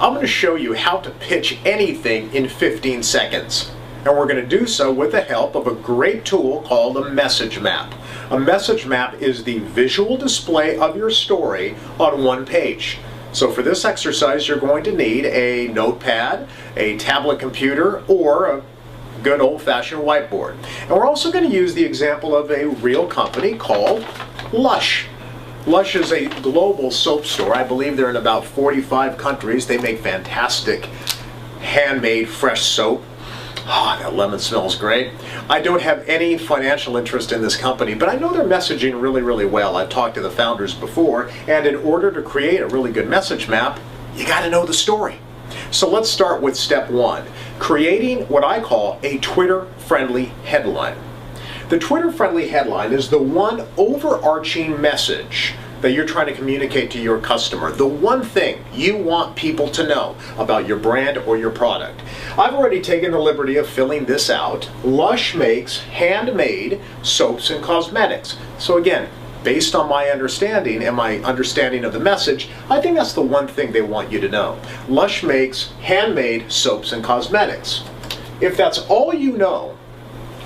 I'm going to show you how to pitch anything in 15 seconds. And we're going to do so with the help of a great tool called a message map. A message map is the visual display of your story on one page. So for this exercise, you're going to need a notepad, a tablet computer, or a good old-fashioned whiteboard. And we're also going to use the example of a real company called Lush. Lush is a global soap store. I believe they're in about 45 countries. They make fantastic handmade fresh soap. Ah, that lemon smells great. I don't have any financial interest in this company, but I know their messaging really well. I've talked to the founders before, and in order to create a really good message map, you got to know the story. So let's start with step one, creating what I call a Twitter-friendly headline. The Twitter-friendly headline is the one overarching message that you're trying to communicate to your customer, the one thing you want people to know about your brand or your product. I've already taken the liberty of filling this out. Lush makes handmade soaps and cosmetics. So again, based on my understanding and my understanding of the message, I think that's the one thing they want you to know. Lush makes handmade soaps and cosmetics. If that's all you know,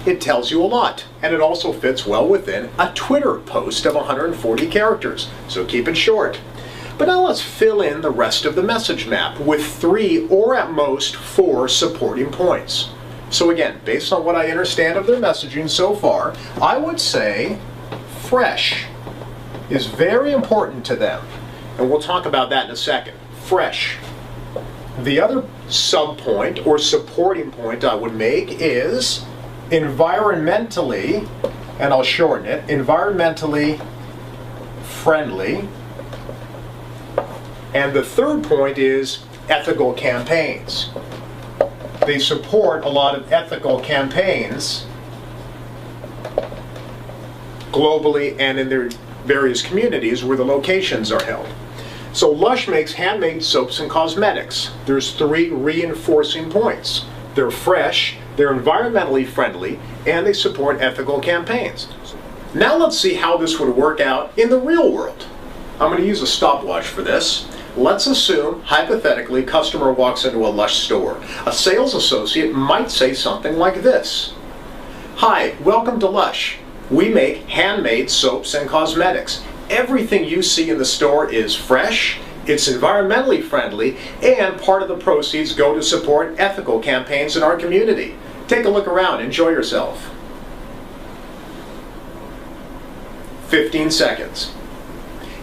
it tells you a lot, and it also fits well within a Twitter post of 140 characters, so keep it short. But now let's fill in the rest of the message map with 3 or at most 4 supporting points. So again, based on what I understand of their messaging so far, I would say fresh is very important to them, and we'll talk about that in a second. Fresh. The other sub-point or supporting point I would make is environmentally, and I'll shorten it, environmentally friendly. And the third point is ethical campaigns. They support a lot of ethical campaigns globally and in their various communities where the locations are held. So Lush makes handmade soaps and cosmetics. There's 3 reinforcing points. They're fresh, they're environmentally friendly, and they support ethical campaigns. Now let's see how this would work out in the real world. I'm going to use a stopwatch for this. Let's assume, hypothetically, a customer walks into a Lush store. A sales associate might say something like this. Hi, welcome to Lush. We make handmade soaps and cosmetics. Everything you see in the store is fresh, it's environmentally friendly, and part of the proceeds go to support ethical campaigns in our community. Take a look around, enjoy yourself. 15 seconds.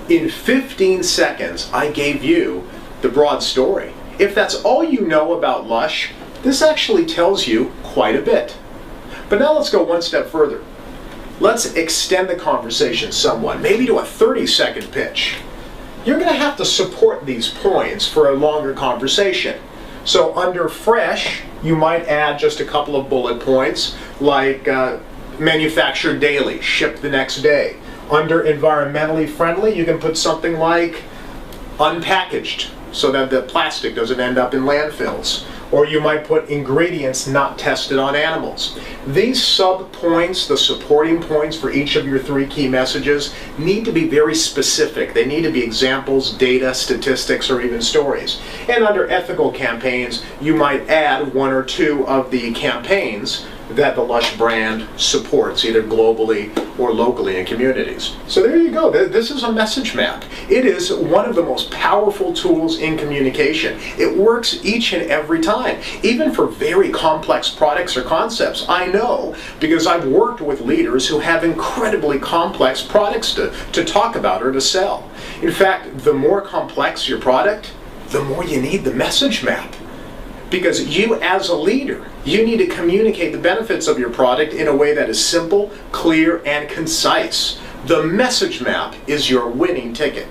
In 15 seconds, I gave you the broad story. If that's all you know about Lush, this actually tells you quite a bit. But now let's go one step further. Let's extend the conversation somewhat, maybe to a 30-second pitch. You're going to have to support these points for a longer conversation. So under fresh, you might add just a couple of bullet points like manufactured daily, shipped the next day. Under environmentally friendly, you can put something like unpackaged so that the plastic doesn't end up in landfills. Or you might put ingredients not tested on animals. These sub-points, the supporting points for each of your 3 key messages, need to be very specific. They need to be examples, data, statistics, or even stories. And under ethical campaigns, you might add 1 or 2 of the campaigns that the Lush brand supports, either globally or locally in communities. So there you go. This is a message map. It is one of the most powerful tools in communication. It works each and every time, even for very complex products or concepts. I know because I've worked with leaders who have incredibly complex products to talk about or to sell. In fact, the more complex your product, the more you need the message map. Because you, as a leader, you need to communicate the benefits of your product in a way that is simple, clear, and concise. The message map is your winning ticket.